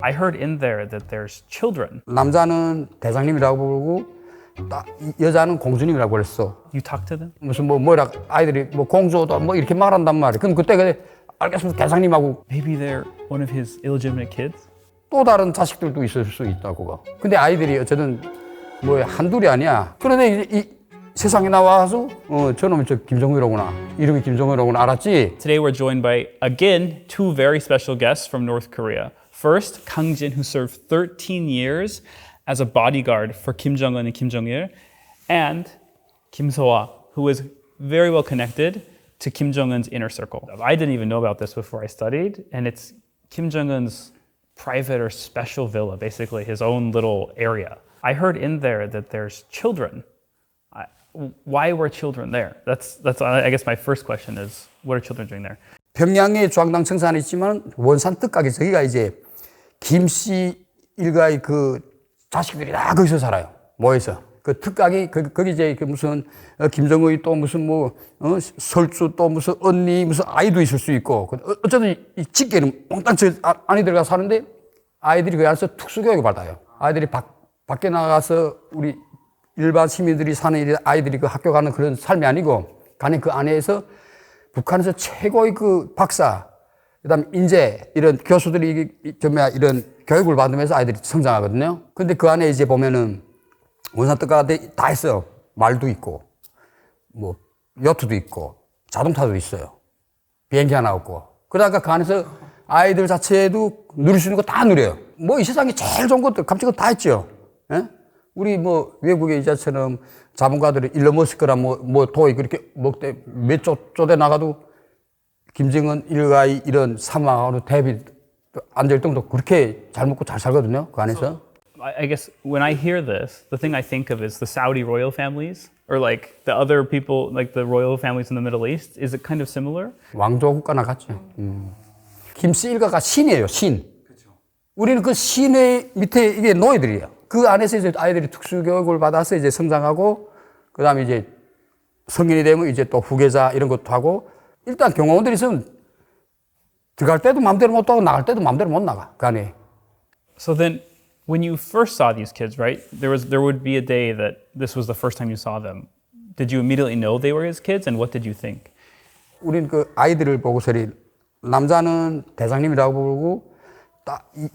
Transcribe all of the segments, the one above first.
I heard in there that there's children. 남자는 대장님이라고 부르고 여자는 공주님이라고 그랬어. You talk to them? 무슨 뭐라 아이들이 뭐 공주도 뭐 이렇게 말한단 말이야. 그럼 그때 그래 알겠습니다. 대장님하고 Maybe they're one of his illegitimate kids? 또 다른 자식들도 있을 수 있다고. 근데 아이들이 어쨌든 뭐 한둘이 아니야. 그런데 이 세상에 나와서 저놈이 저 김정일이로구나. 이름이 김정일이로구나. 알았지? Today we're joined by, again, two very special guests from North Korea. First, Kang Jin, who served 13 years as a bodyguard for Kim Jong-un and Kim Jong-il, and Kim So-ah, who was very well connected to Kim Jong-un's inner circle. I didn't even know about this before I studied, and it's Kim Jong-un's private or special villa, basically his own little area. I heard in there that there's children. Why were children there? That's I guess my first question is, what are children doing there? 평양에 중앙당 청산이 있지만 원산 뜻가게 저기가 이제 김씨 일가의 그 자식들이 다 거기서 살아요. 모여서. 그 특각이 거기 이제 그 무슨 김정의 또 무슨 뭐 설주 또 무슨 언니 무슨 아이도 있을 수 있고 어쨌든 이 집게는 몽땅 저 안에 들어가 사는데 아이들이 그 안에서 특수교육을 받아요. 아이들이 밖에 나가서 우리 일반 시민들이 사는 아이들이 그 학교 가는 그런 삶이 아니고 가는 그 안에서 북한에서 최고의 그 박사 그다음에 인재 이런 교수들이 이런 교육을 받으면서 아이들이 성장하거든요. 근데 그 안에 이제 보면은 원산특가 다 있어요. 말도 있고, 뭐, 요트도 있고, 자동차도 있어요. 비행기 하나 없고. 그러다가 그 안에서 아이들 자체도 누릴 수 있는 거 다 누려요. 뭐 이 세상에 제일 좋은 것들, 깜찍한 거 다 있죠. 예? 우리 뭐 외국의 이자처럼 자본가들이 일론 머스크라 뭐 도이 그렇게 먹대 몇 쪼대 나가도 김정은 일가의 이런 사망하고 대비 앉을 정도 그렇게 잘 먹고 잘 살거든요. 그 안에서. I guess when I hear this, the thing I think of is the Saudi royal families, or like the other people, like the royal families in the Middle East. Is it kind of similar? 왕조 국가나 같죠. 김씨 일가가 신이에요, 신. 우리는 그 신의 밑에 이게 노예들이에요. 그 안에서 이제 아이들이 특수교육을 받아서 이제 성장하고, 그 다음에 이제 성인이 되면 이제 또 후계자 이런 것도 하고, 일단 경호원들이 있으면 들어갈 때도 마음대로 못 가고 나갈 때도 마음대로 못 나가, 그 안에. So then, when you first saw these kids, right? There would be a day that this was the first time you saw them. Did you immediately know they were his kids, and what did you think? 우린 그 아이들을 보고서리 남자는 대장님이라고 부르고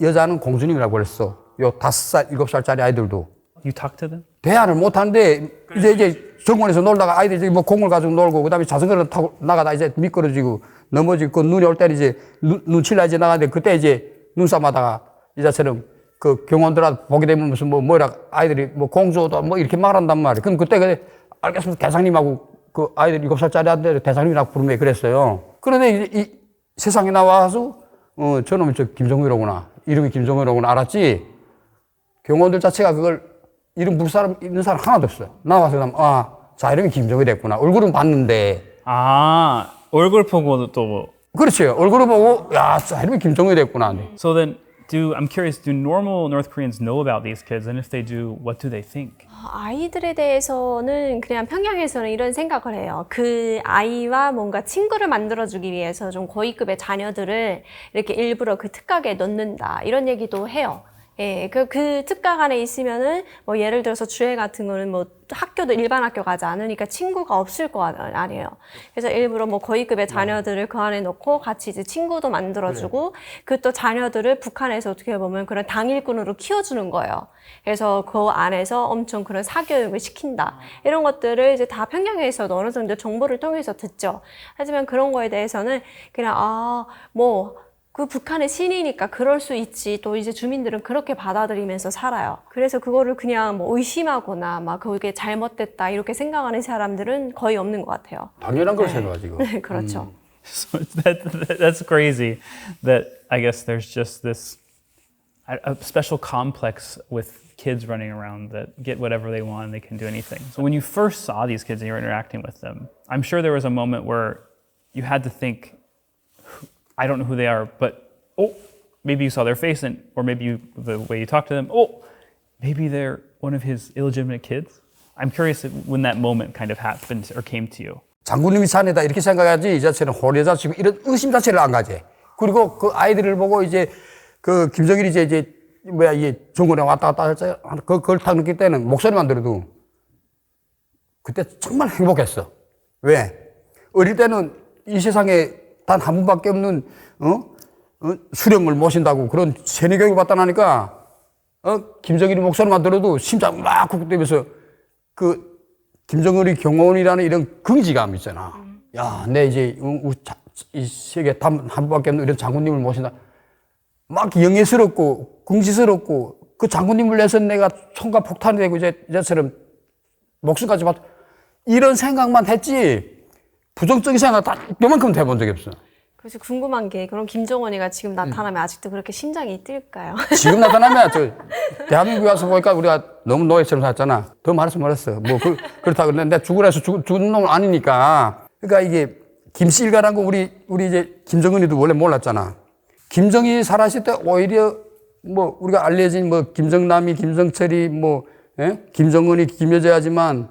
여자는 공주님이라고 그랬어. 요 5살, 7살짜리 아이들도. You talked to them? 대화를 못 하는데 이제 정원에서 놀다가 아이들이 뭐 공을 가지고 놀고 그다음에 자전거를 타고 나가다 이제 미끄러지고 넘어지고 그 눈이 올 때 이제 눈치나 이제 나가는데 그때 이제 눈싸움하다가 이자처럼 그 경호원들한테 보게 되면 무슨 뭐라 아이들이 뭐 공주도 뭐 이렇게 말한단 말이야. 그럼 그때 그래 알겠습니다. 대장님하고 그 아이들 7살짜리한테 대장님이라고 부르면 그랬어요. 그런데 이 세상에 나와서 저놈이 저 김정일이로구나. 이름이 김정일이로구나. 알았지? 경호원들 자체가 그걸 이름 부를 사람 있는 사람 하나도 없어요. 나와서 자 이름이 김정일이었구나. 얼굴은 봤는데. 아, 얼굴 보고 또 뭐. 그렇지. 얼굴을 보고 자 이름이 김정일이었구나. So then, I'm curious, do normal North Koreans know about these kids? And if they do, what do they think? 아이들에 대해서는 그냥 평양에서는 이런 생각을 해요. 그 아이와 뭔가 친구를 만들어주기 위해서 좀 고위급의 자녀들을 이렇게 일부러 그 특각에 넣는다. 이런 얘기도 해요. 예, 그 특각 안에 있으면은 뭐 예를 들어서 주회 같은 거는 뭐 학교도 일반 학교 가지 않으니까 친구가 없을 거 아니에요. 그래서 일부러 뭐 고위급의 자녀들을 그 안에 넣고 같이 이제 친구도 만들어주고 그 또 자녀들을 북한에서 어떻게 보면 그런 당일꾼으로 키워주는 거예요. 그래서 그 안에서 엄청 그런 사교육을 시킨다. 이런 것들을 이제 다 평양에서도 어느 정도 정보를 통해서 듣죠. 하지만 그런 거에 대해서는 그냥 그 북한의 신이니까 그럴 수 있지. 또 이제 주민들은 그렇게 받아들이면서 살아요. 그래서 그거를 그냥 뭐 의심하거나 막 그게 잘못됐다 이렇게 생각하는 사람들은 거의 없는 것 같아요. 당연한 걸 생각하지고. 네, 그렇죠. So that's crazy that I guess there's just this a special complex with kids running around that get whatever they want and they can do anything. So when you first saw these kids and you were interacting with them, I'm sure there was a moment where you had to think, I don't know who they are, but maybe you saw their face, or maybe the way you talked to them, maybe they're one of his illegitimate kids. I'm curious when that moment kind of happened or came to you. 장군님이 자네다 이렇게 생각하지 이 자체는 호래자 치고 이런 의심 자체를 안 가지. 그리고 그 아이들을 보고 이제 그 김정일이 이제 뭐야 이게 정권에 왔다 갔다 했잖아요. 그걸 딱 느낄 때는 목소리만 들어도 그때 정말 행복했어. 왜? 어릴 때는 이 세상에 단 한 분밖에 없는 수령을 모신다고 그런 세뇌 교육을 받다 나니까 김정일이 목소리만 들어도 심장 막 쿵쿵대면서 그 김정일이 경호원이라는 이런 긍지감 있잖아. 야, 내 이제 이 세계 단 한 분밖에 없는 이런 장군님을 모신다. 막 영예스럽고 긍지스럽고 그 장군님을 위해서 내가 총과 폭탄이 되고 이제처럼 목숨까지 받 이런 생각만 했지 부정적인 생각 다 요만큼 해본 적이 없어. 그래서 궁금한 게 그럼 김정은이가 지금 나타나면 아직도 그렇게 심장이 뛸까요? 지금 나타나면 대한민국에 와서 보니까 우리가 너무 노예처럼 살았잖아. 더 말했으면 말했어. 뭐 그렇다고 그랬는데 죽으라 해서 죽은 놈은 아니니까. 그러니까 이게 김씨 일가라는 거 우리 이제 김정은이도 원래 몰랐잖아. 김정일이 살아있을 때 오히려 뭐 우리가 알려진 뭐 김정남이, 김정철이 뭐 김정은이, 김여재하지만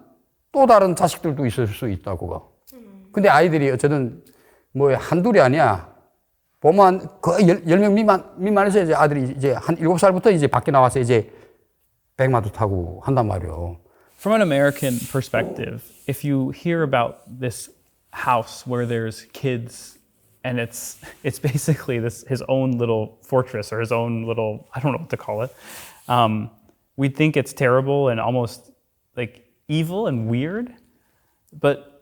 또 다른 자식들도 있을 수 있다고. 근데 아이들이 어쨌든 뭐 한둘이 아니야. 보면 거의 10명 미만에서 이제 아들이 이제 한 7살부터 이제 밖에 나와서 이제 백마도 타고 한단 말이에요. From an American perspective, if you hear about this house where there's kids and it's basically his own little fortress or his own little, I don't know what to call it. We think it's terrible and almost like evil and weird. But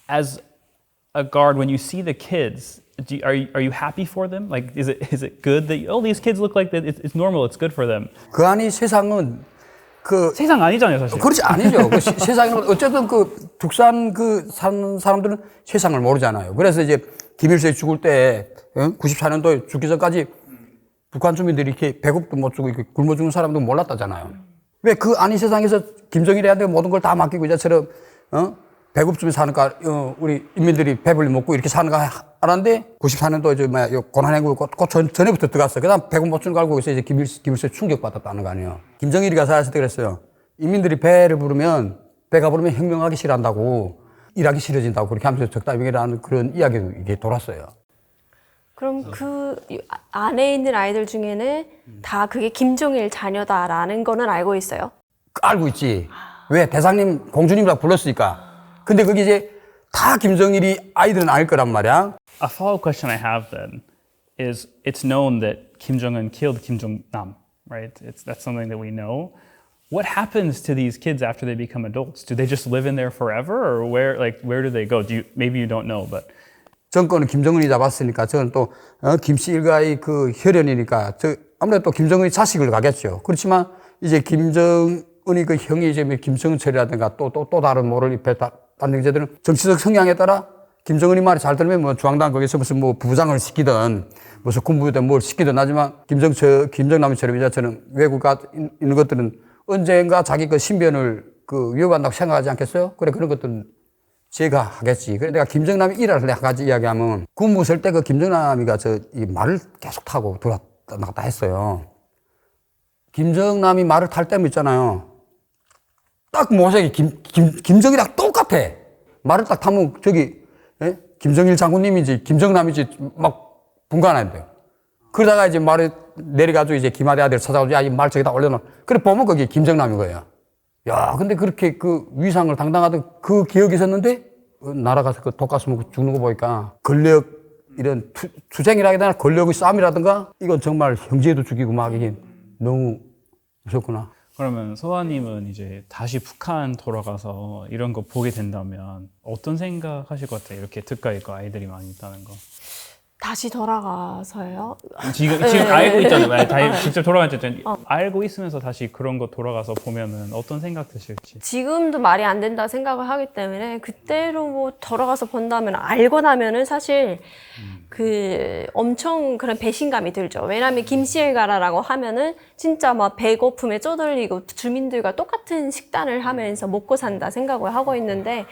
as a guard, when you see the kids, are you happy for them? Like, is it good that these kids look like that? It's normal. It's good for them. 그 안이 세상은 세상 아니잖아요, 사실. 그렇지 아니죠. 세상은 어쨌든 북산 사는 사람들은 세상을 모르잖아요. 그래서 이제 김일성이 죽을 때 94년도에 죽기 전까지 북한 주민들이 이렇게 배고프도 못 주고 이렇게 굶어 죽는 사람도 몰랐다잖아요. 왜 그 안이 세상에서 김정일한테 모든 걸 다 맡기고 이제처럼 배고프면 사는가 우리 인민들이 배불리 먹고 이렇게 사는가 알았는데 94년도에 이제 고난행군 전에부터 들어갔어. 그다음 배고 못 주는 거 알고 이제 김일성이 충격받았다는 거 아니에요. 김정일이 가서 했을 때 그랬어요. 인민들이 배가 부르면 혁명하기 싫어한다고 일하기 싫어진다고 그렇게 하면서 적다병이라는 그런 이야기도 이게 돌았어요. 그럼 그 안에 있는 아이들 중에는 다 그게 김정일 자녀다라는 거는 알고 있어요? 알고 있지. 왜? 대장님, 공주님이라고 불렀으니까. 근데 그게 이제 다 김정일이 아이들은 알 거란 말이야. A follow-up question I have then is it's known that Kim Jong-un killed Kim Jong-nam, right? That's something that we know. What happens to these kids after they become adults? Do they just live in there forever or where do they go? Maybe you don't know, but 정권은 김정은이 잡았으니까 저는 또 김씨 일가의 그 혈연이니까 아무래도 또 김정은이 자식을 가겠죠. 그렇지만 이제 김정은이 그 형이 이제 김정철이라든가 또 다른 모를 딴 형제들은 정치적 성향에 따라 김정은이 말이 잘 들으면 뭐 중앙당 거기서 무슨 뭐 부장을 시키든 무슨 군부든 뭘 시키든 하지만 김정남이처럼 이제처럼 외국 가 있는 것들은 언젠가 자기 그 신변을 위협한다고 생각하지 않겠어요? 그래 그런 것들은 제가 하겠지. 그래 내가 김정남이 일할 때 한 가지 이야기하면 군부 쓸 때 그 김정남이가 이 말을 계속 타고 들어왔다 나갔다 했어요. 김정남이 말을 탈 때면 있잖아요. 딱 모색이 김정이랑 똑같아. 말을 딱 타면 김정일 장군님인지 김정남인지 막 분간해야 돼요. 그러다가 이제 말을 내려가지고 이제 김하대 아들 찾아가지고 야, 이 말 저기다 올려놓아. 그래 보면 그게 김정남인 거예요. 야, 근데 그렇게 그 위상을 당당하던 그 기억이 있었는데 날아가서 그 독가스 먹고 죽는 거 보니까 권력 이런 투쟁이라기보다 권력의 싸움이라든가 이건 정말 형제도 죽이고 막 이게 너무 무섭구나. 그러면 소아님은 이제 다시 북한 돌아가서 이런 거 보게 된다면 어떤 생각 하실 것 같아요? 이렇게 특가 있고 아이들이 많이 있다는 거. 다시 돌아가서요? 지금 알고 있잖아요. 다 직접 돌아갔잖아요. 알고 있으면서 다시 그런 거 돌아가서 보면은 어떤 생각 드실지. 지금도 말이 안 된다 생각을 하기 때문에 그때로 뭐 돌아가서 본다면 알고 나면은 사실 엄청 그런 배신감이 들죠. 왜냐하면 김씨일가라라고 하면은 진짜 막 배고픔에 쪼들리고 주민들과 똑같은 식단을 하면서 먹고 산다 생각을 하고 있는데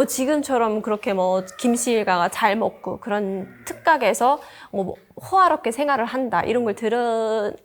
지금처럼 그렇게 뭐 김씨일가가 잘 먹고 그런 특각에서 뭐 호화롭게 생활을 한다 이런 걸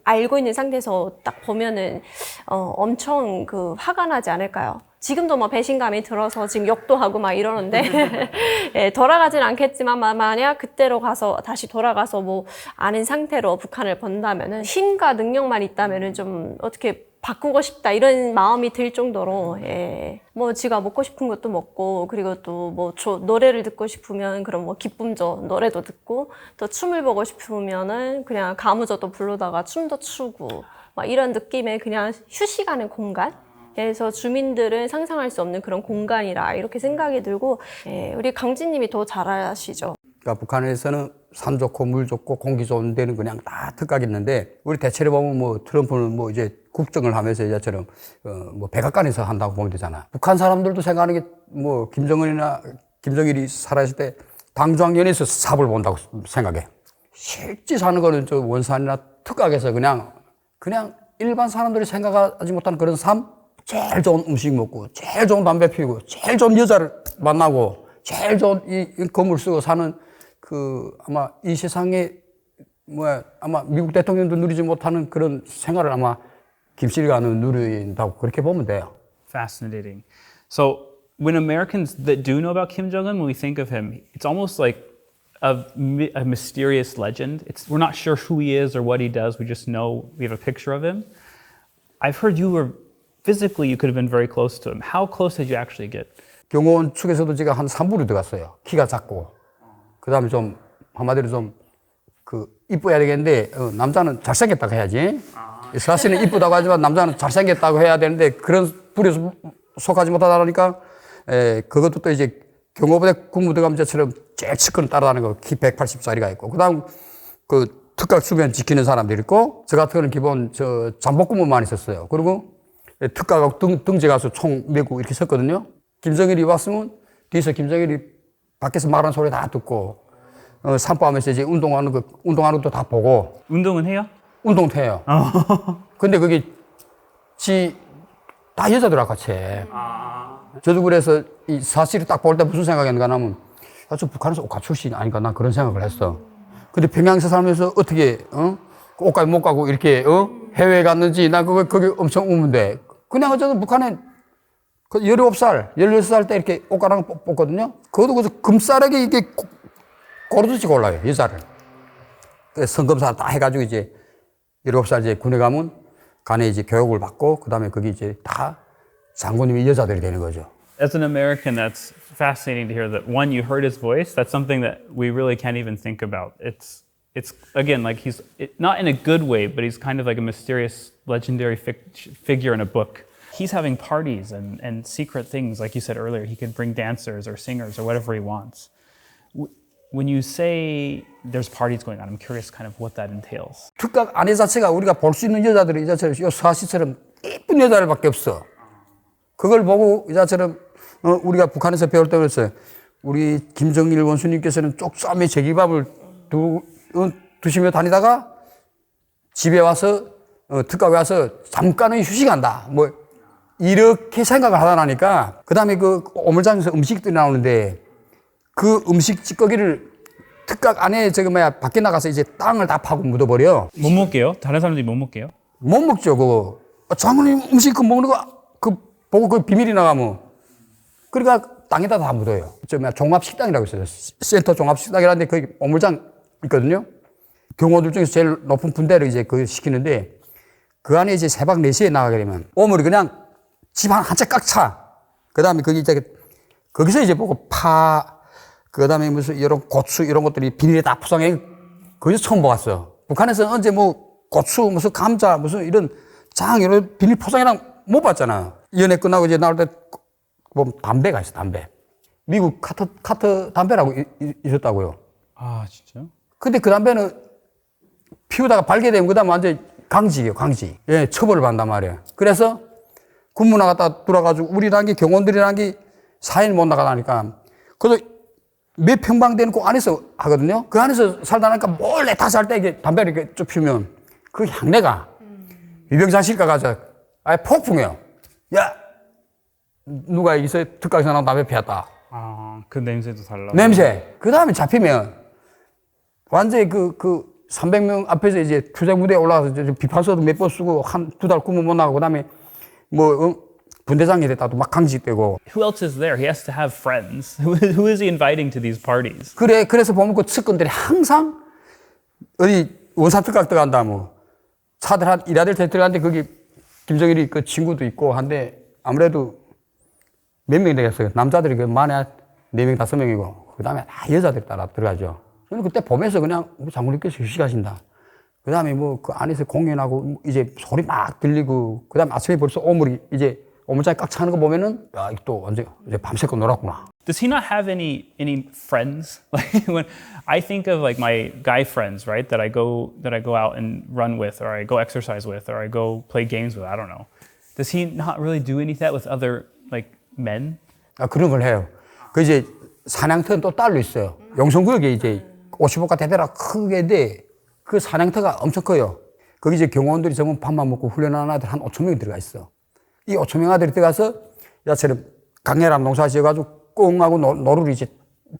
알고 있는 상태에서 딱 보면은 엄청 화가 나지 않을까요? 지금도 뭐 배신감이 들어서 지금 욕도 하고 막 이러는데 예, 돌아가진 않겠지만 만약 그때로 가서 다시 돌아가서 뭐 아는 상태로 북한을 본다면은 힘과 능력만 있다면은 좀 어떻게 바꾸고 싶다 이런 마음이 들 정도로 예. 뭐 지가 먹고 싶은 것도 먹고 그리고 또 뭐 노래를 듣고 싶으면 그런 뭐 기쁨조 노래도 듣고 또 춤을 보고 싶으면은 그냥 가무조도 부르다가 춤도 추고 막 이런 느낌의 그냥 휴식하는 공간. 그래서 주민들은 상상할 수 없는 그런 공간이라 이렇게 생각이 들고 예, 우리 강진님이 더 잘 아시죠. 그러니까 북한에서는 산 좋고 물 좋고 공기 좋은 데는 그냥 다 특각이 있는데 우리 대체로 보면 뭐 트럼프는 뭐 이제 국정을 하면서 이제처럼 뭐 백악관에서 한다고 보면 되잖아. 북한 사람들도 생각하는 게 뭐 김정은이나 김정일이 살아있을 때 당중앙위원회에서 삽을 본다고 생각해. 실제 사는 거는 저 원산이나 특각에서 그냥 일반 사람들이 생각하지 못하는 그런 삶. 제일 좋은 음식 먹고, 제일 좋은 담배 피우고, 제일 좋은 여자를 만나고, 제일 좋은 이 건물 쓰고 사는 아마 이 세상에 아마 미국 대통령도 누리지 못하는 그런 생활을 아마 김씨일가는 누린다고 그렇게 보면 돼요. Fascinating. So when Americans that do know about Kim Jong-un, when we think of him, it's almost like a mysterious legend. We're not sure who he is or what he does. We just know we have a picture of him. I've heard physically you could have been very close to him. How close did you actually get? 경호원 측에서도 제가 한 3부로 들어갔어요. 키가 작고. 그 다음에 좀, 한마디로 좀, 이뻐야 되겠는데, 남자는 잘생겼다고 해야지. 사실은 이쁘다고 하지만 남자는 잘생겼다고 해야 되는데, 그런 부류에 속하지 못하다 보니까, 그것도 또 이제 경호부대 국무대감제처럼 제일 측근을 따라다니는 거, 키 180짜리가 있고, 그 다음, 특각 주변 지키는 사람들이 있고, 저 같은 경우는 기본, 잠복근무만 있었어요. 그리고, 특가가 등지 가서 총 메고 이렇게 섰거든요. 김정일이 왔으면 뒤에서 김정일이 밖에서 말하는 소리 다 듣고 산보하면서 이제 운동하는 것도 다 보고. 운동은 해요? 운동도 해요. 근데 그게 다 여자들하고 같이 해. 저도 그래서 이 사실을 딱 볼 때 무슨 생각했는가 하면 저 북한에서 옷가 출신이 아닌가 난 그런 생각을 했어. 근데 평양에서 살면서 어떻게 옷가게 못 가고 이렇게 해외에 갔는지 나 그게 엄청 의문데 그냥 어쨌든 북한에 17살, 16살 때 이렇게 옷가랑 뽑거든요. 그것도 그래서 금싸르게 이게 고르듯이 골라요, 여자를. 성검사 다 해가지고 이제 17살 이제 군에 가면 간에 이제 교육을 받고 그다음에 거기 이제 다 장군님이 여자들이 되는 거죠. As an American, that's fascinating to hear that one, you heard his voice. That's something that we really can't even think about. It's again, like not in a good way, but he's kind of like a mysterious, legendary figure in a book. He's having parties and secret things, like you said earlier. He could bring dancers or singers or whatever he wants. When you say there's parties going on, I'm curious kind of what that entails. 특각 아내 자체가 우리가 볼 수 있는 여자들이 이자처럼 요 서아씨처럼 예쁜 여자들밖에 없어. 그걸 보고 이자처럼 우리가 북한에서 배울 때 그랬어요. 우리 김정일 원수님께서는 쪽싸움에 제기밥을 드시며 다니다가 집에 와서 특각에 와서 잠깐은 휴식한다. 뭐 이렇게 생각을 하다 나니까 그 다음에 오물장에서 음식들이 나오는데 그 음식 찌꺼기를 특각 안에 밖에 나가서 이제 땅을 다 파고 묻어버려. 못 먹게요? 다른 사람들이 못 먹게요? 못 먹죠, 그거. 장모님 음식 먹는 거 보고 그 비밀이 나가면. 그러니까 땅에다 다 묻어요. 종합식당이라고 있어요. 센터 종합식당이라는데 거기 오물장 있거든요. 경호들 중에서 제일 높은 분대를 이제 시키는데 그 안에 이제 새벽 4시에 나가게 되면 오물이 그냥 집 한 채 꽉 차. 그 다음에 거기서 이제 보고 그 다음에 무슨 이런 고추 이런 것들이 비닐에 다 포장해. 거기서 처음 보았어. 북한에서는 언제 고추, 무슨 감자, 무슨 이런 이런 비닐 포장이랑 못 봤잖아. 연애 끝나고 이제 나올 때 보면 담배가 있어, 담배. 미국 카터 담배라고 있었다고요. 아, 진짜요? 근데 그 담배는 피우다가 발견되면 그 다음에 완전히 강직이에요, 강직. 예, 처벌을 받는단 말이에요. 그래서 군무 나갔다 들어와가지고 우리란 게 경원들이란 게 4일 못 나가다니까. 그래서 몇 평방되는 그 안에서 하거든요. 그 안에서 살다 나니까 몰래 다 살 때 이게 담배를 이렇게 쭉 피우면 그 향내가 유병장실가 가서 아예 폭풍해요. 야! 누가 여기서 특각에서 나온 담배 피웠다. 아, 그 냄새도 달라. 냄새. 그 다음에 잡히면 완전히 300명 앞에서 이제 투쟁 무대에 올라가서 비판서도 몇 번 쓰고 한 2달 꿈을 못 나가고 그 다음에 분대장이 됐다도 막 강직되고. Who else is there? He has to have friends. Who is he inviting to these parties? 그래, 그래서 보면 그 측근들이 항상 어디 원산 특각 들어간다, 뭐. 차들 한, 일하들 대 들어갔는데 거기 김정일이 그 친구도 있고 한데 아무래도 몇 명이 되겠어요. 남자들이 그 만에 4명, 5명이고 그 다음에 다 여자들이 따라 들어가죠. 저는 그때 보면서 그냥 장군님께서 휴식하신다. 그 다음에 뭐 그 안에서 공연하고 이제 소리 막 들리고 그 다음에 아침에 벌써 오물이 이제 오물장에 꽉 차는 거 보면은 야, 또 언제 이제 밤새고 놀았구나. Does he not have any friends? Like when I think of like my guy friends, right? That I go out and run with, or I go exercise with, or I go play games with. I don't know. Does he not really do any of that with other like men? 아, 그런 걸 해요. 그 이제 사냥터는 또 따로 있어요. 용성구역에 이제 55가 대대라 크게 돼. 그 사냥터가 엄청 커요. 거기 이제 경호원들이 전부 밥만 먹고 훈련하는 아들 한 5천 명이 들어가 있어. 이 5천 명 아들이 들어가서 야처럼 강렬한 농사 지어가지고 꽁하고 노루를 이제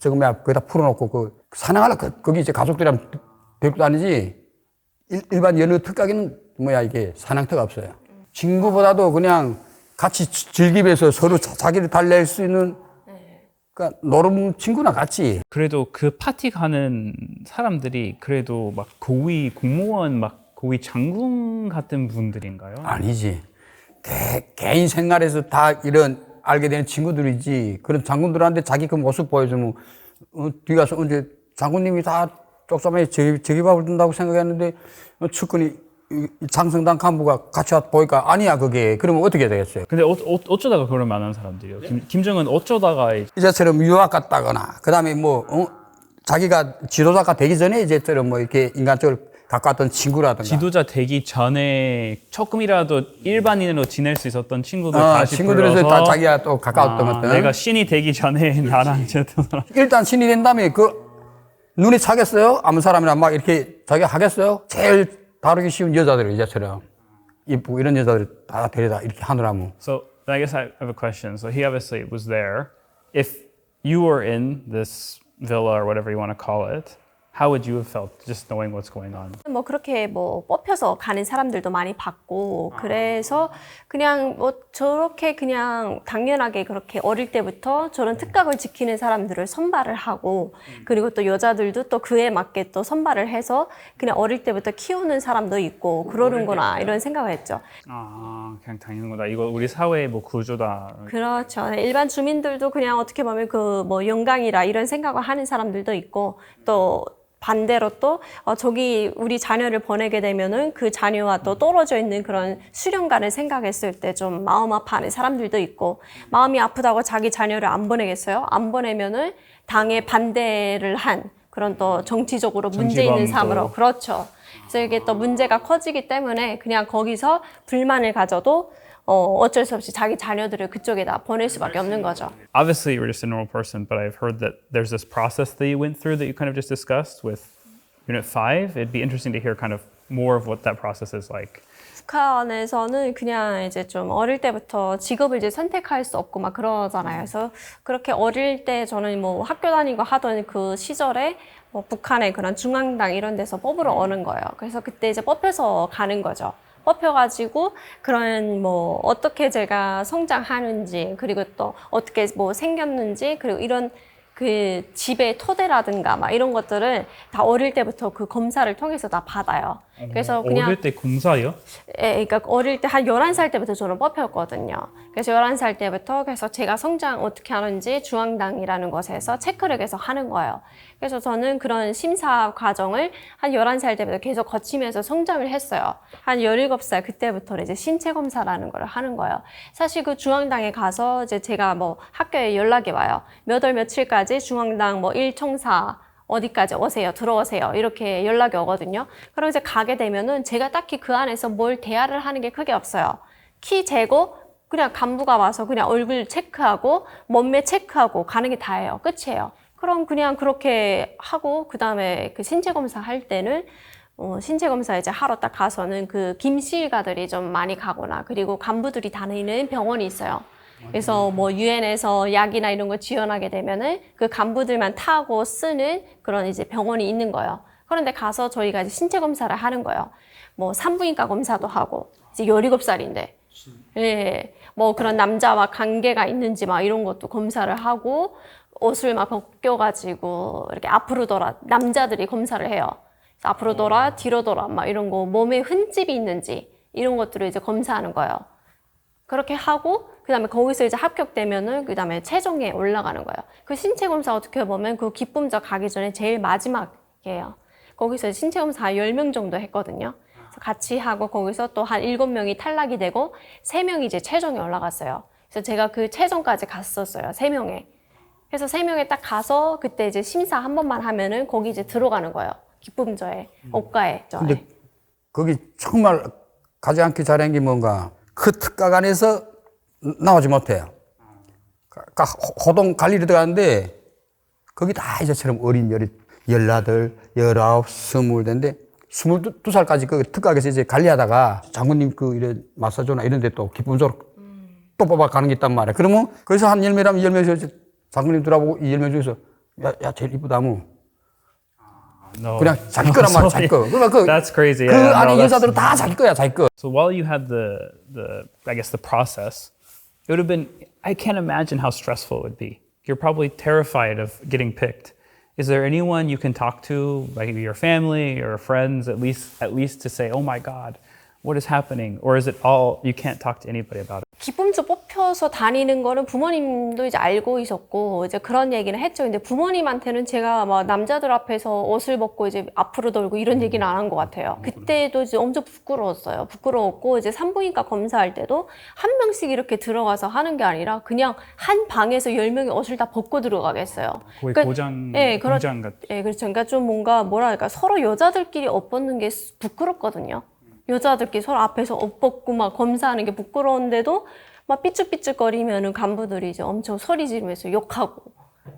저거 뭐야 거기다 풀어놓고 그 사냥하려 거기 이제 가족들이랑 데리고 다니지 일반 여느 특가기는 뭐야 이게 사냥터가 없어요. 친구보다도 그냥 같이 즐기면서 서로 자기를 달랠 수 있는 그러니까 노름 친구나 같이. 그래도 그 파티 가는 사람들이 그래도 막 고위 공무원 막 고위 장군 같은 분들인가요? 아니지. 개인 생활에서 다 이런 알게 되는 친구들이지. 그런 장군들한테 자기 그 모습 보여주면 뒤 가서 언제 장군님이 다 쪽사만에 저기밥을 준다고 생각했는데 측근이 장성당 간부가 같이 와서 보니까 아니야 그게. 그러면 어떻게 되겠어요? 근데 어쩌다가 그런 많은 사람들이요? 김정은 어쩌다가 이제처럼 유학 갔다거나 그다음에 뭐 자기가 지도자가 되기 전에 이제처럼 뭐 이렇게 인간적으로 가까웠던 친구라든가 지도자 되기 전에 조금이라도 일반인으로 지낼 수 있었던 친구들 다시 친구들에서 불러서 다 자기가 또 가까웠던 것들. 내가 신이 되기 전에 나랑 제대로 일단 신이 된 다음에 그 눈에 차겠어요? 아무 사람이나 막 이렇게 자기가 하겠어요? 제일 다루기 쉬운 여자들 이제처럼 이쁘고 이런 여자들 다 데려다 이렇게 하느라면. So I guess I have a question. So he obviously was there. If you were in this villa or whatever you want to call it, how would you have felt just knowing what's going on? 뭐 그렇게 뭐 뽑혀서 가는 사람들도 많이 봤고 그래서 그냥 뭐 저렇게 그냥 당연하게 그렇게 어릴 때부터 저런 특각을 지키는 사람들을 선발을 하고 그리고 또 여자들도 또 그에 맞게 또 선발을 해서 그냥 어릴 때부터 키우는 사람도 있고 그러는구나 이런 생각을 했죠. 아, 그냥 당연하다. 이거 우리 사회의 뭐 구조다. 그렇죠. 일반 주민들도 그냥 어떻게 보면 그 뭐 영광이라 이런 생각을 하는 사람들도 있고 또 반대로 또 저기 우리 자녀를 보내게 되면은 그 자녀와 또 떨어져 있는 그런 수련관을 생각했을 때 좀 마음 아파하는 사람들도 있고 마음이 아프다고 자기 자녀를 안 보내겠어요? 안 보내면은 당에 반대를 한 그런 또 정치적으로 문제 있는 삶으로 그렇죠. 그래서 이게 또 문제가 커지기 때문에 그냥 거기서 불만을 가져도 어쩔 수 없이 자기 자녀들을 그쪽에다 보낼 수밖에 없는 거죠. Obviously, you're just a normal person, but I've heard that there's this process that you went through that you kind of just discussed with Unit 5. It'd be interesting to hear kind of more of what that process is like. 북한에서는 그냥 이제 좀 어릴 때부터 직업을 이제 선택할 수 없고 막 그러잖아요. 그래서 그렇게 어릴 때 저는 뭐 학교 다니고 하던 그 시절에 뭐 북한의 그런 중앙당 이런 데서 뽑으러 오는 거예요. 그래서 그때 이제 뽑혀서 가는 거죠. 뽑혀가지고 그런 뭐 어떻게 제가 성장하는지 그리고 또 어떻게 뭐 생겼는지 그리고 이런 그 집의 토대라든가 막 이런 것들을 다 어릴 때부터 그 검사를 통해서 다 받아요. 그래서 그냥 어릴 때 검사요? 예, 그러니까 어릴 때 한 11살 때부터 저는 뽑혔거든요. 그래서 11살 때부터 그래서 제가 성장 어떻게 하는지 중앙당이라는 곳에서 체크를 계속 하는 거예요. 그래서 저는 그런 심사 과정을 한 11살 때부터 계속 거치면서 성장을 했어요. 한 17살 그때부터 이제 신체 검사라는 걸 하는 거예요. 사실 그 중앙당에 가서 이제 제가 뭐 학교에 연락이 와요. 몇 월 며칠까지 중앙당 뭐 1총사 어디까지 오세요, 들어오세요 이렇게 연락이 오거든요. 그럼 이제 가게 되면은 제가 딱히 그 안에서 뭘 대화를 하는 게 크게 없어요. 키 재고 그냥 간부가 와서 그냥 얼굴 체크하고 몸매 체크하고 가는 게 다예요. 끝이에요. 그럼 그냥 그렇게 하고 그 다음에 그 신체 검사 할 때는 신체 검사 이제 하러 딱 가서는 그 김씨일가들이 좀 많이 가거나 그리고 간부들이 다니는 병원이 있어요. 그래서 뭐 유엔에서 약이나 이런 거 지원하게 되면은 그 간부들만 타고 쓰는 그런 이제 병원이 있는 거예요. 그런데 가서 저희가 이제 신체 검사를 하는 거예요. 뭐 산부인과 검사도 하고 이제 17살인데 예, 뭐 그런 남자와 관계가 있는지 막 이런 것도 검사를 하고 옷을 막 벗겨가지고 이렇게 앞으로 돌아 남자들이 검사를 해요. 그래서 앞으로 돌아 뒤로 돌아 막 이런 거 몸에 흠집이 있는지 이런 것들을 이제 검사하는 거예요. 그렇게 하고 그다음에 거기서 이제 합격되면은 그다음에 최종에 올라가는 거예요. 그 신체 검사 어떻게 보면 그 기쁨자 가기 전에 제일 마지막이에요. 거기서 신체 검사 10명 정도 했거든요. 그래서 같이 하고 거기서 또 한 7명이 탈락이 되고 3명이 이제 최종에 올라갔어요. 그래서 제가 그 최종까지 갔었어요. 3명에. 그래서 3명에 딱 가서 그때 이제 심사 한 번만 하면은 거기 이제 들어가는 거예요. 기쁨저에, 옷가에. 근데 거기 정말 가지 않기 잘한 게 뭔가 그 특각 안에서 나오지 못해요. 그러니까 호동 갈리로 들어가는데 거기 다 이제처럼 어린 18, 19, 20 된데 22살까지 그 특각에서 이제 관리하다가 장군님 그 이런 마사조나 이런 데 또 기쁨적으로 또 뽑아 가는 게 있단 말이야. 그러면 거기서 한 10명이라면 10명에서 장군님들하고 이 10명 중에서 야 제일 이쁘다무. No. 그냥 자기 거란 말이야, 자기 거. 그러니까 That's crazy. 그 Yeah, 안에 no, 여자들은 다 자기 거야, 자기 거. So while you had I guess the process, it would have been, I can't imagine how stressful it would be. You're probably terrified of getting picked. Is there anyone you can talk to, like your family or friends, at least to say, oh my God, what is happening? Or is it all, you can't talk to anybody about it? 기쁨주 뽑혀서 다니는 거는 부모님도 이제 알고 있었고 이제 그런 얘기는 했죠. 근데 부모님한테는 제가 막 남자들 앞에서 옷을 벗고 이제 앞으로 돌고 이런 얘기는 안 한 것 같아요. 그때도 이제 엄청 부끄러웠어요. 부끄러웠고 이제 산부인과 검사할 때도 한 명씩 이렇게 들어가서 하는 게 아니라 그냥 한 방에서 10명이 옷을 다 벗고 들어가겠어요. 거의 공장 같. 예, 그렇죠. 그러니까 좀 뭔가 뭐랄까 서로 여자들끼리 옷 벗는 게 부끄럽거든요. 여자들끼리 서로 앞에서 옷 벗고 막 검사하는 게 부끄러운데도 막 삐죽삐죽거리면은 간부들이 이제 엄청 소리 지르면서 욕하고,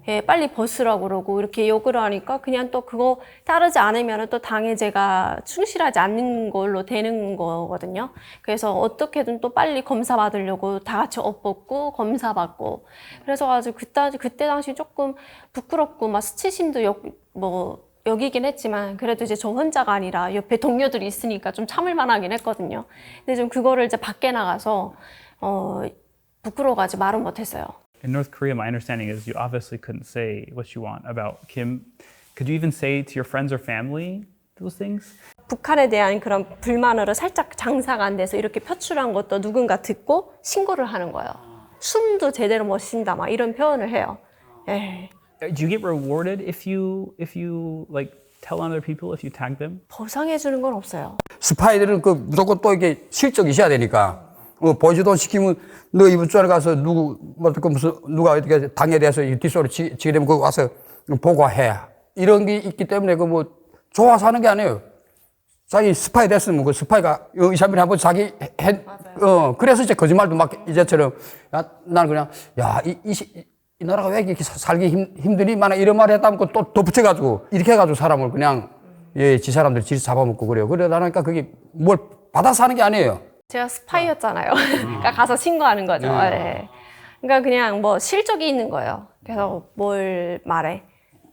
예, 빨리 벗으라고 그러고 이렇게 욕을 하니까 그냥 또 그거 따르지 않으면은 또 당에 제가 충실하지 않는 걸로 되는 거거든요. 그래서 어떻게든 또 빨리 검사 받으려고 다 같이 옷 벗고 검사 받고. 그래서 아주 그때 당시 조금 부끄럽고 막 수치심도 여기긴 했지만 그래도 이제 저 혼자가 아니라 옆에 동료들이 있으니까 좀 참을 만하긴 했거든요. 근데 좀 그거를 이제 밖에 나가서 부끄러워가지고 말은 못했어요. In North Korea, my understanding is you obviously couldn't say what you want about Kim. Could you even say to your friends or family those things? 북한에 대한 그런 불만으로 살짝 장사가 안 돼서 이렇게 표출한 것도 누군가 듣고 신고를 하는 거예요. 숨도 제대로 못 쉰다 막 이런 표현을 해요. 예. Do you get rewarded if you like tell on other people if you tag them? 보상해 주는 건 없어요. 스파이들은 그 무조건 또 이게 실적이 있어야 되니까. 보지도 시키면 너 이번 주에 가서 누가 이렇게 당에 대해서 뒷소리 치게 되면 그거 와서 보고해. 이런 게 있기 때문에 그 좋아서 하는 게 아니에요. 자기 스파이 됐으면 그 스파이가 이 사람이 한번 자기 그래서 이제 거짓말도 막 이제처럼 난 그냥 이 나라가 왜 이렇게 살기 힘드니? 만약 이런 말 했다면 또 덧붙여가지고 이렇게 해가지고 사람을 그냥 지 사람들 질 잡아먹고 그래요. 그러다니까 그게 뭘 받아서 하는 게 아니에요. 제가 스파이였잖아요. 그러니까 가서 신고하는 거죠. 네. 그러니까 그냥 실적이 있는 거예요. 그래서 뭘 말해.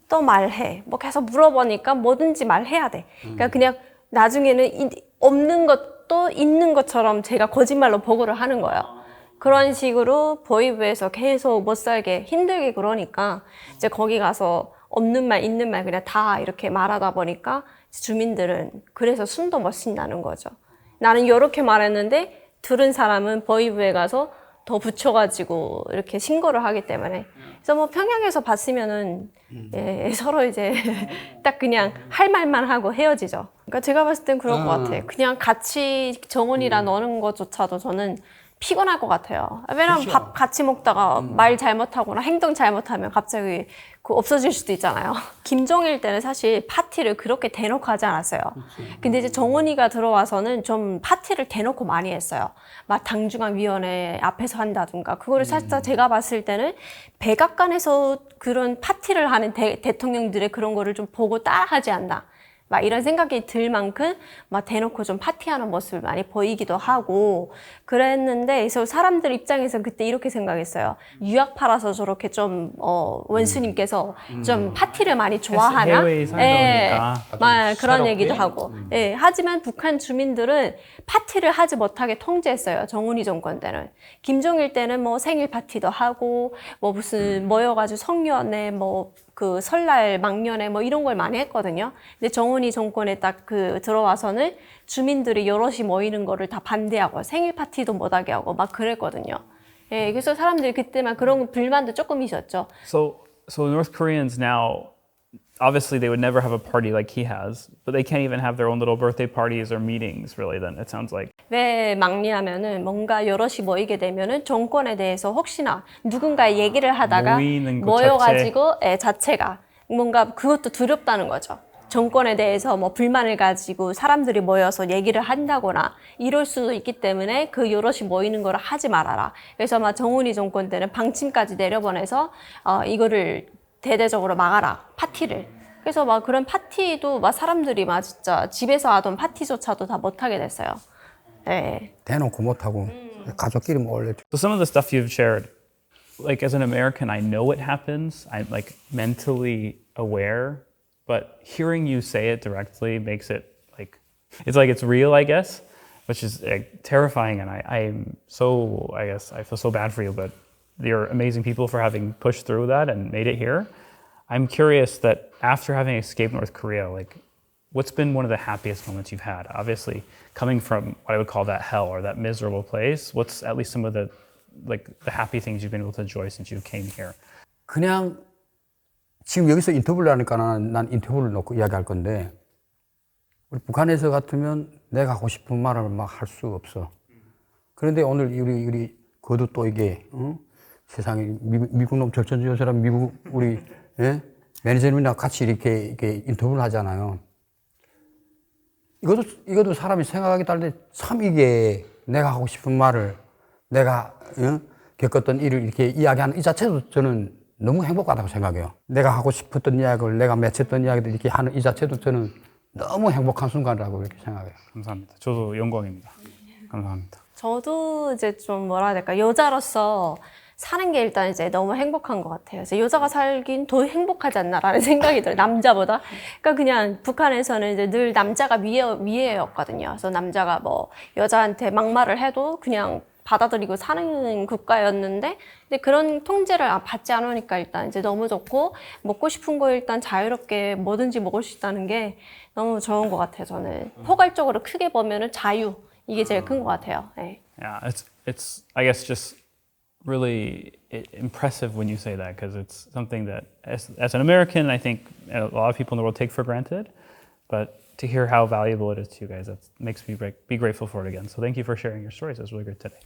또 말해. 계속 물어보니까 뭐든지 말해야 돼. 그러니까 그냥 나중에는 없는 것도 있는 것처럼 제가 거짓말로 보고를 하는 거예요. 그런 식으로 보이부에서 계속 못 살게 힘들게 그러니까 이제 거기 가서 없는 말 있는 말 그냥 다 이렇게 말하다 보니까 주민들은 그래서 숨도 못 쉰다는 거죠. 나는 이렇게 말했는데 들은 사람은 보이부에 가서 더 붙여가지고 이렇게 신고를 하기 때문에 그래서 평양에서 봤으면은 서로 이제 딱 그냥 할 말만 하고 헤어지죠. 그러니까 제가 봤을 땐 그럴 것 같아요. 그냥 같이 정원이라 노는 것조차도 저는 피곤할 것 같아요. 왜냐면 밥 같이 먹다가 말 잘못하거나 행동 잘못하면 갑자기 없어질 수도 있잖아요. 김정일 때는 사실 파티를 그렇게 대놓고 하지 않았어요. 근데 이제 정원이가 들어와서는 좀 파티를 대놓고 많이 했어요. 막 당중앙위원회 앞에서 한다든가. 그거를 살짝 제가 봤을 때는 백악관에서 그런 파티를 하는 대통령들의 그런 거를 좀 보고 따라하지 않나. 막 이런 생각이 들 만큼 막 대놓고 좀 파티하는 모습을 많이 보이기도 하고 그랬는데 그래서 사람들 입장에서 그때 이렇게 생각했어요. 유학 팔아서 저렇게 좀 원수님께서 좀 파티를 많이 좋아하나? 해외에 살다 보니까 막 그런 새롭게. 얘기도 하고. 예, 하지만 북한 주민들은 파티를 하지 못하게 통제했어요. 정운이 정권 때는. 김정일 때는 뭐 생일 파티도 하고 뭐 무슨 모여가지고 성년회 뭐 그 설날 막년회 뭐 이런 걸 많이 했거든요. 근데 정운이 정권에 딱 그 들어와서는 주민들이 여럿이 모이는 거를 다 반대하고 생일 파티도 못하게 하고 막 그랬거든요. 예, 그래서 사람들이 그때만 그런 불만도 조금 있었죠. So North Koreans now, obviously they would never have a party like he has, but they can't even have their own little birthday parties or meetings really then, it sounds like. 왜 막리하면은 뭔가 여럿이 모이게 되면은 정권에 대해서 혹시나 누군가 얘기를 하다가 모이는 것 모여가지고 자체가 뭔가 그것도 두렵다는 거죠. 정권에 대해서 뭐 불만을 가지고 사람들이 모여서 얘기를 한다거나 이럴 수도 있기 때문에 그 여럿이 모이는 걸 하지 말아라. 그래서 막 정운이 정권 때는 방침까지 내려보내서 이거를 대대적으로 막아라. 파티를. 그래서 막 그런 파티도 막 사람들이 막 진짜 집에서 하던 파티조차도 다 못하게 됐어요. 네. 대놓고 못하고 가족끼리 몰래 So some of the stuff you've shared, like as an American, I know it happens. I'm like mentally aware, but hearing you say it directly makes it like it's real, I guess, which is terrifying. And I'm so, I guess I feel so bad for you, but you're amazing people for having pushed through that and made it here. I'm curious that after having escaped North Korea, like what's been one of the happiest moments you've had? Obviously, coming from what I would call that hell or that miserable place, what's at least some of the happy things you've been able to enjoy since you came here? 그냥 지금 여기서 인터뷰를 하니까 난 인터뷰를 놓고 이야기할 건데 우리 북한에서 같으면 내가 하고 싶은 말을 막 할 수 없어. 그런데 오늘 우리 그도 또 이게 세상에 미국 놈 절천지효 사람 미국 우리 매니저님이랑 같이 이렇게 인터뷰를 하잖아요. 이것도 사람이 생각하기 다른데 참 이게 내가 하고 싶은 말을 내가 겪었던 일을 이렇게 이야기하는 이 자체도 저는 너무 행복하다고 생각해요. 내가 하고 싶었던 이야기를 내가 맺혔던 이야기들 이렇게 하는 이 자체도 저는 너무 행복한 순간이라고 이렇게 생각해요. 감사합니다. 저도 영광입니다. 감사합니다. 저도 이제 좀 뭐라 해야 될까 여자로서 사는 게 일단 이제 너무 행복한 것 같아요. 그래서 여자가 살긴 더 행복하지 않나라는 생각이 들어요. 남자보다. 그러니까 그냥 북한에서는 이제 늘 남자가 위에였거든요. 그래서 남자가 뭐 여자한테 막말을 해도 그냥 받아들이고 사는 국가였는데, 근데 그런 통제를 받지 않으니까 일단 이제 너무 좋고, 먹고 싶은 거 일단 자유롭게 뭐든지 먹을 수 있다는 게 너무 좋은 것 같아요, 저는. 포괄적으로 크게 보면은 자유, 이게 제일 큰 것 같아요. 네. Yeah, it's I guess just really impressive when you say that because it's something that as an American, I think a lot of people in the world take for granted, but to hear how valuable it is to you guys, that makes me be grateful for it again. So thank you for sharing your stories. It was really great today.